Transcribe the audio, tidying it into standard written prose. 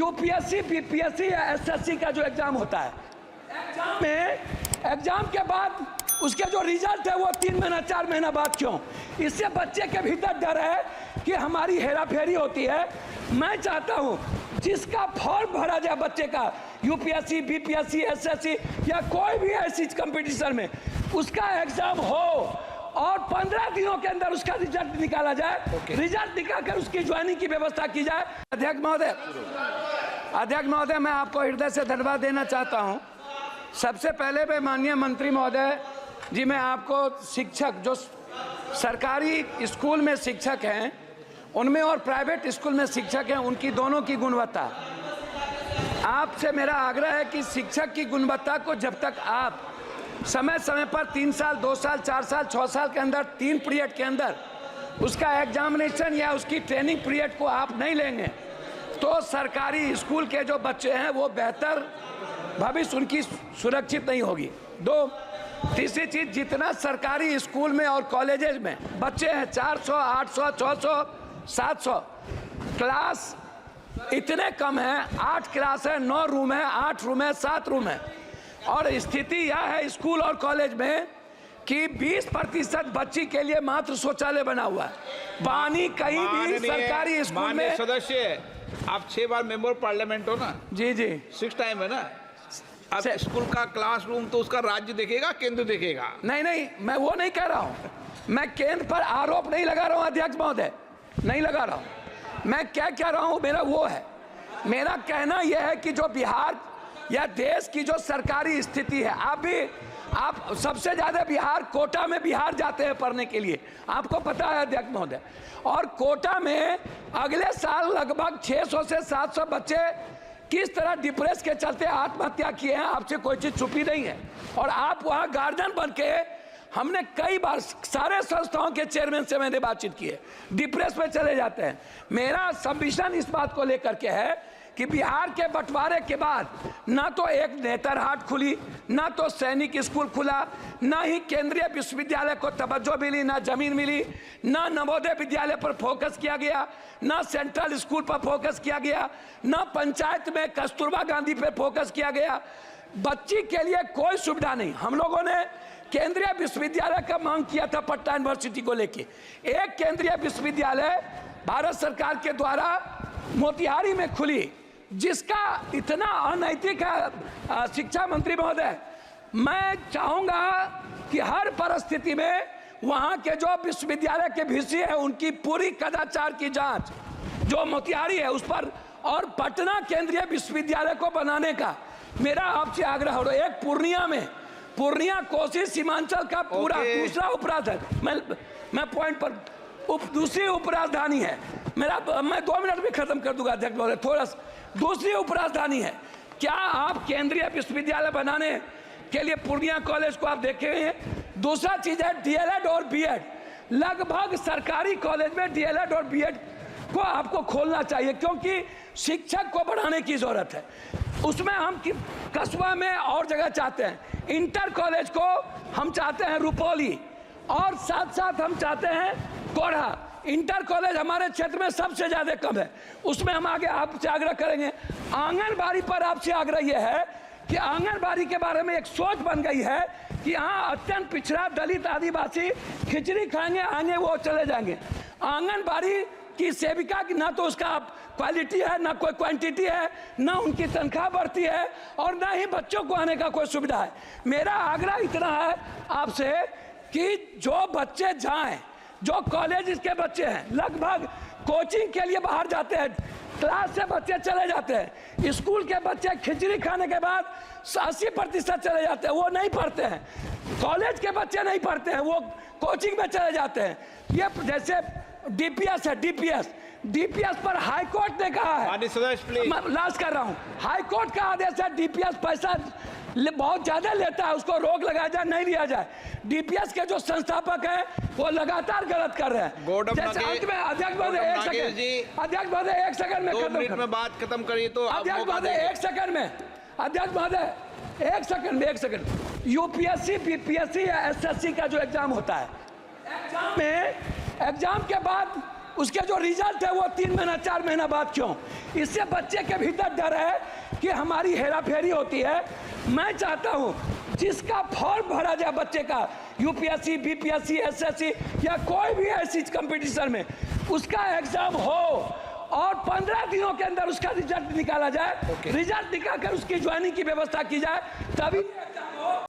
UPSC, BPSC या SSC का जो एग्जाम होता है, एग्जाम के बाद उसके जो रिजल्ट है वो 3 महीना 4 महीना बाद क्यों? इससे बच्चे के भीतर डर है कि हमारी हेराफेरी होती है। मैं चाहता हूं जिसका फॉर्म भरा जाए बच्चे का यूपीएससी, बीपीएससी, एसएससी या कोई भी ऐसी कंपटीशन में, उसका एग्जाम हो और 15 दिनों के अंदर उसका रिजल्ट निकाला जाए। रिजल्ट निकालकर उसकी ज्वाइनिंग की व्यवस्था की जाए। अध्यक्ष महोदय, मैं आपको हृदय से धन्यवाद देना चाहता हूं। सबसे पहले मैं माननीय मंत्री महोदय जी, मैं आपको शिक्षक जो सरकारी स्कूल में शिक्षक हैं उनमें और प्राइवेट स्कूल में शिक्षक हैं, उनकी दोनों की गुणवत्ता, आपसे मेरा आग्रह है कि शिक्षक की गुणवत्ता को जब तक आप समय समय पर 3 साल, 2 साल, 4 साल, 6 साल के अंदर 3 पीरियड के अंदर उसका एग्जामिनेशन या उसकी ट्रेनिंग पीरियड को आप नहीं लेंगे तो सरकारी स्कूल के जो बच्चे हैं वो बेहतर भविष्य उनकी सुरक्षित नहीं होगी। तीसरी चीज, जितना सरकारी स्कूल में और कॉलेजेस में बच्चे हैं 400, 800, 600, 700, क्लास इतने कम है। 8 क्लास है, 9 रूम है, 8 रूम है, 7 रूम है। और स्थिति यह है स्कूल और कॉलेज में कि 20% बच्ची के लिए मात्र शौचालय बना हुआ है। पानी कहीं भी सरकारी स्कूल में। सदस्य, आप 6 बार मेंबर पार्लियामेंट हो ना? जी जी, 6 टाइम है ना। अब स्कूल का क्लासरूम तो उसका राज्य देखेगा, केंद्र देखेगा? नहीं, मैं वो नहीं कह रहा हूँ। मैं केंद्र पर आरोप नहीं लगा रहा हूँ अध्यक्ष महोदय, नहीं लगा रहा हूँ। मैं क्या कह रहा हूँ, मेरा वो है, मेरा कहना यह है कि जो बिहार या देश की जो सरकारी स्थिति है, आप सबसे ज्यादा बिहार, कोटा में बिहार जाते हैं पढ़ने के लिए, आपको पता है अध्यक्ष महोदय। और कोटा में अगले साल लगभग 600 से 700 बच्चे किस तरह डिप्रेस के चलते आत्महत्या किए हैं, आपसे कोई चीज छुपी नहीं है। और आप वहां गार्जियन बन के, हमने कई बार सारे संस्थाओं के चेयरमैन से मैंने बातचीत की है, डिप्रेस में चले जाते हैं। मेरा सबमिशन इस बात को लेकर के है कि बिहार के बंटवारे के बाद ना तो एक नेतरहाट खुली, ना तो सैनिक स्कूल खुला, ना ही केंद्रीय विश्वविद्यालय को तवज्जो मिली, ना जमीन मिली, ना नवोदय विद्यालय पर फोकस किया गया, ना सेंट्रल स्कूल पर फोकस किया गया, ना पंचायत में कस्तूरबा गांधी पर फोकस किया गया। बच्ची के लिए कोई सुविधा नहीं। हम लोगों ने केंद्रीय विश्वविद्यालय का मांग किया था पटना यूनिवर्सिटी को लेके। एक केंद्रीय विश्वविद्यालय भारत सरकार के द्वारा मोतिहारी में खुली, जिसका इतना अनैतिक है। शिक्षा मंत्री महोदय, मैं चाहूंगा कि हर परिस्थिति में वहां के जो विश्वविद्यालय के वीसी है उनकी पूरी कदाचार की जांच जो मोतिहारी है उस पर, और पटना केंद्रीय विश्वविद्यालय को बनाने का मेरा आपसे आग्रह हो रहा है। एक पूर्णिया कोसी सीमांचल का पूरा दूसरा उपराजधानी, मैं पॉइंट पर दूसरी उपराजधानी है मेरा, मैं 2 मिनट में खत्म कर दूंगा अध्यक्ष महोदय, थोड़ा सा। दूसरी उपराजधानी है, क्या आप केंद्रीय विश्वविद्यालय बनाने के लिए पूर्णिया कॉलेज को आप देखे हैं? दूसरा चीज है डीएलएड और बीएड। लगभग सरकारी कॉलेज में डीएलएड और बीएड को आपको खोलना चाहिए, क्योंकि शिक्षक को बढ़ाने की जरूरत है। उसमें हम कस्बा में और जगह चाहते हैं, इंटर कॉलेज को हम चाहते हैं रुपौली, और साथ साथ हम चाहते हैं कोढ़ा। इंटर कॉलेज हमारे क्षेत्र में सबसे ज्यादा कम है, उसमें हम आगे आपसे आग्रह करेंगे। आंगनबाड़ी पर आपसे आग्रह यह है कि आंगनबाड़ी के बारे में एक सोच बन गई है कि यहाँ अत्यंत पिछड़ा, दलित, आदिवासी खिचड़ी खाएंगे, आगे वो चले जाएंगे। आंगनबाड़ी की सेविका की ना तो उसका क्वालिटी है, ना कोई क्वांटिटी है, ना उनकी तनख्वाह बढ़ती है, और ना ही बच्चों को आने का कोई सुविधा है। मेरा आग्रह इतना है आपसे कि जो बच्चे जाएं, जो कॉलेज के बच्चे हैं, लगभग कोचिंग के लिए बाहर जाते हैं, क्लास से बच्चे चले जाते हैं। स्कूल के बच्चे खिचड़ी खाने के बाद 80% चले जाते हैं, वो नहीं पढ़ते हैं। कॉलेज के बच्चे नहीं पढ़ते हैं, वो कोचिंग में चले जाते हैं। ये जैसे डीपीएस है, डीपीएस पर हाई कोर्ट ने कहा है, मैं लास्ट कर रहा हूँ, हाई कोर्ट का आदेश है डीपीएस पैसा बहुत ज्यादा लेता है, उसको रोक लगाया जाए, नहीं लिया जाए। डीपीएस के जो संस्थापक हैं वो लगातार गलत कर रहे हैं। जैसे अंत में अध्यक्ष महोदय एक सेकंड में 2 मिनट में बात खत्म करिए तो अध्यक्ष महोदय एक सेकंड यूपीएससी, बीपीएससी या एसएससी का जो एग्जाम होता है, एग्जाम के बाद उसके जो रिजल्ट है वो 3 महीना 4 महीना बाद क्यों? इससे बच्चे के भीतर डर है कि हमारी हेराफेरी होती है। मैं चाहता हूं जिसका फॉर्म भरा जाए बच्चे का, यूपीएससी, बीपीएससी, एसएससी या कोई भी ऐसी कंपटीशन में, उसका एग्जाम हो और 15 दिनों के अंदर उसका रिजल्ट निकाला जाए। रिजल्ट निकालकर उसकी ज्वाइनिंग की व्यवस्था की जाए, तभी एग्जाम हो।